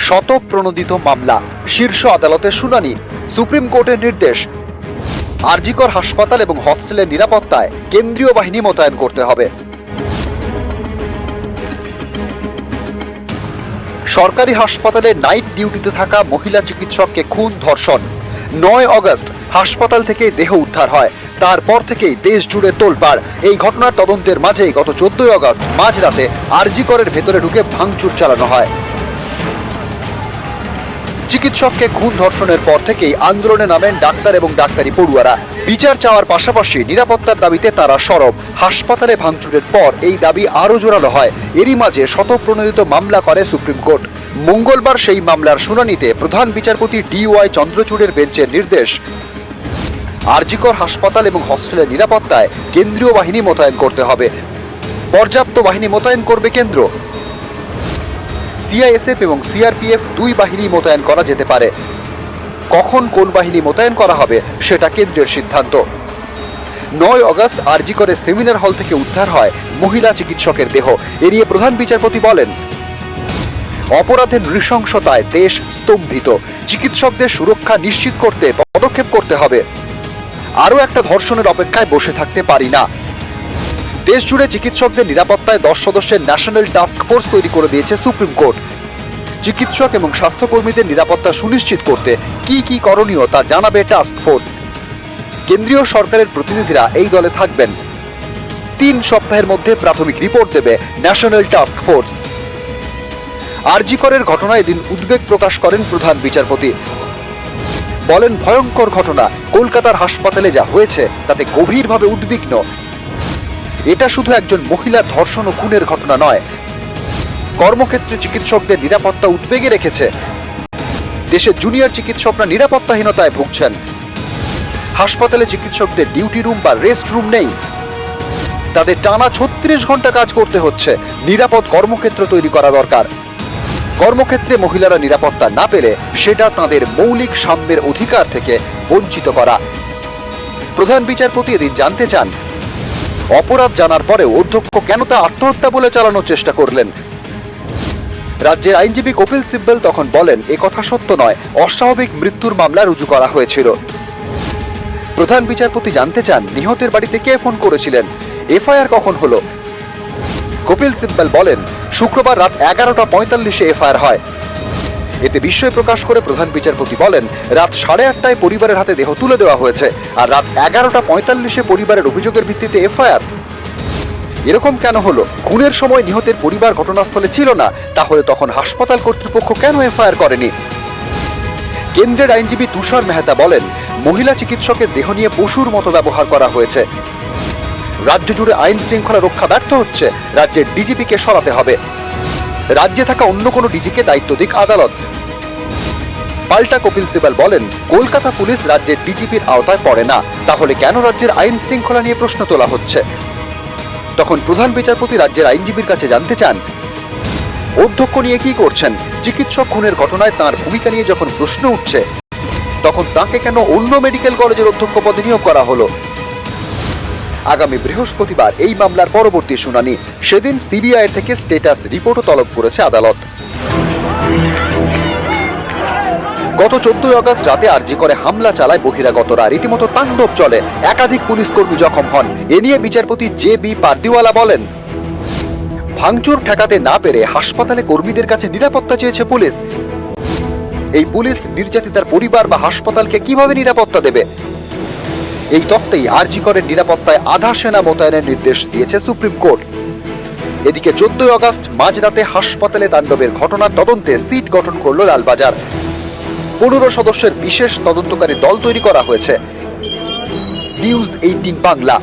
শতপ্রণোদিত মামলা, শীর্ষ আদালতের শুনানি, সুপ্রিম কোর্টের নির্দেশ। আর.জি. কর হাসপাতাল এবং হস্টেলের নিরাপত্তায় কেন্দ্রীয় বাহিনী মোতায়েন করতে হবে। সরকারি হাসপাতালে নাইট ডিউটিতে থাকা মহিলা চিকিৎসককে খুন, ধর্ষণ। 9 আগস্ট হাসপাতাল থেকে দেহ উদ্ধার হয়। তারপর থেকেই দেশ জুড়ে তোলপাড়। এই ঘটনার তদন্তের মাঝেই গত 14 আগস্ট মাঝরাতে আর.জি. করের ভেতরে ঢুকে ভাঙচুর চালানো হয়। চিকিৎসককে খুন ধর্ষণের পর থেকেই আন্দোলনে নামেন ডাক্তার এবং ডাক্তারি পড়ুয়ারা। বিচার চাওয়ার পাশাপাশি নিরাপত্তার দাবিতে তারা সরব। হাসপাতালে ভাঙচুরের পর এই দাবি আরও জোরালো হয়। এরই মাঝে শতপ্রণোদিত মামলা করে সুপ্রিম কোর্ট। মঙ্গলবার সেই মামলার শুনানিতে প্রধান বিচারপতি ডি.ওয়াই চন্দ্রচূড়ের বেঞ্চের নির্দেশ, আর.জি. কর হাসপাতাল এবং হস্টেলের নিরাপত্তায় কেন্দ্রীয় বাহিনী মোতায়েন করতে হবে। পর্যাপ্ত বাহিনী মোতায়েন করবে কেন্দ্র। সিআইএসএফ এবং সিআরপিএফ 2 বাহিনী মোতায়েন করা যেতে পারে। কখন কোন বাহিনী মোতায়েন করা হবে সেটা কেন্দ্রের সিদ্ধান্ত। 9 আগস্ট আর.জি. করের সেমিনার হল থেকে উদ্ধার হয় মহিলা চিকিৎসকের দেহ। এড়িয়ে প্রধান বিচারপতি বলেন, অপরাধের নৃশংসতায় দেশ স্তম্ভিত। চিকিৎসকদের সুরক্ষা নিশ্চিত করতে পদক্ষেপ করতে হবে। আরও একটা ধর্ষণের অপেক্ষায় বসে থাকতে পারি না। দেশ জুড়ে চিকিৎসকদের নিরাপত্তায় 10 সদস্যের ন্যাশনাল টাস্ক ফোর্স তৈরি করে দিয়েছে সুপ্রিম কোর্ট। চিকিৎসক এবং স্বাস্থ্যকর্মীদের নিরাপত্তা সুনিশ্চিত করতে কি কি করণীয় তা জানাবে টাস্ক ফোর্স। কেন্দ্রীয় সরকারের প্রতিনিধিরা এই দলে থাকবেন। 3 সপ্তাহের মধ্যে প্রাথমিক রিপোর্ট দেবে ন্যাশনাল টাস্ক ফোর্স। আর.জি. করের ঘটনায় এদিন উদ্বেগ প্রকাশ করেন প্রধান বিচারপতি। বলেন, ভয়ঙ্কর ঘটনা। কলকাতার হাসপাতালে যা হয়েছে তাতে গভীরভাবে উদ্বিগ্ন। এটা শুধু একজন মহিলার ধর্ষণ ও খুনের ঘটনা নয়, কর্মক্ষেত্রে চিকিৎসকদের নিরাপত্তা উদ্বেগে রেখেছে। দেশের জুনিয়র চিকিৎসকরা নিরাপত্তাহীনতায় ভুগছেন। হাসপাতালে চিকিৎসকদের ডিউটি রুম বা রেস্ট রুম নেই। তাদের টানা 36 ঘন্টা কাজ করতে হচ্ছে। নিরাপদ কর্মক্ষেত্র তৈরি করা দরকার। কর্মক্ষেত্রে মহিলারা নিরাপত্তা না পেলে সেটা তাদের মৌলিক সাম্যের অধিকার থেকে বঞ্চিত করা। প্রধান বিচারপতি এদিন জানতে চান, অপরাধ জানার পরেও অধ্যক্ষ কেন তা আত্মহত্যা বলে চালানোর চেষ্টা করলেন। রাজ্যের আইনজীবী কপিল সিব্বল তখন বলেন, একথা সত্য নয়, অস্বাভাবিক মৃত্যুর মামলা রুজু করা হয়েছিল। প্রধান বিচারপতি জানতে চান, নিহতের বাড়িতে কে ফোন করেছিলেন, এফআইআর কখন হলো। কপিল সিব্বল বলেন, শুক্রবার রাত 11:45-এ এফআইআর হয়। এতে বিস্ময় প্রকাশ করে প্রধান বিচারপতি বলেন, রাত 8:30টায় পরিবারের হাতে দেহ তুলে দেওয়া হয়েছে, আর রাত 11:45-এ পরিবারের অভিযোগের ভিত্তিতে এফআইআর। এরকম কেন হলো? খুনের সময় নিহতের পরিবার ঘটনাস্থলে ছিল না, তাহলে তখন হাসপাতাল কর্তৃপক্ষ কেন এফআইআর করেনি? কেন্দ্রের আইনজীবী তুষার মেহতা বলেন, মহিলা চিকিৎসকের দেহ নিয়ে পশুর মতো ব্যবহার করা হয়েছে। রাজ্য জুড়ে আইন শৃঙ্খলা রক্ষা ব্যর্থ হচ্ছে। রাজ্যের ডিজিপিকে সরাতে হবে। রাজ্যে থাকা অন্য কোনো ডিজিকে দায়িত্ব দিক আদালত। পাল্টা কপিল সিব্বল বলেন, কলকাতা পুলিশ রাজ্যের ডিজিপির আওতায় পড়ে না, তাহলে কেন রাজ্যের আইন শৃঙ্খলা নিয়ে প্রশ্ন তোলা হচ্ছে? তখন প্রধান বিচারপতি রাজ্যের আইনজীবীর কাছে জানতে চান, অধ্যক্ষ নিয়ে কি করছেন? চিকিৎসক খুনের ঘটনায় তাঁর ভূমিকা নিয়ে যখন প্রশ্ন উঠছে, তখন তাকে কেন অন্য মেডিকেল কলেজের অধ্যক্ষ পদে নিয়োগ করা হলো? আগামী বৃহস্পতিবার এই মামলার পরবর্তী শুনানি। সেদিন সিবিআই থেকে স্ট্যাটাস রিপোর্টও তলব করেছে আদালত। গত 14 আগস্ট রাতে আর.জি. করে হামলা চালায় বহিরাগতরা। রীতিমতো তাণ্ডব চলে। একাধিক পুলিশ কর্মী জখম হন। এ নিয়ে বিচারপতি জে.বি. পারদিওয়ালা বলেন, ভাঙচুর ঠেকাতে না পেরে হাসপাতালে কর্মীদের কাছে নিরাপত্তা চেয়েছে পুলিশ। এই পুলিশ নির্যাতিতার পরিবার বা হাসপাতালকে কিভাবে নিরাপত্তা দেবে? এই তত্ত্বেই আর.জি. করের নিরাপত্তায় আধা সেনা মোতায়েনের নির্দেশ দিয়েছে সুপ্রিম কোর্ট। এদিকে 14 আগস্ট মাঝরাতে হাসপাতালে তাণ্ডবের ঘটনার তদন্তে সিট গঠন করল লালবাজার। 15 সদস্যের বিশেষ তদন্তকারী দল তৈরি করা হয়েছে। নিউজ 18 বাংলা।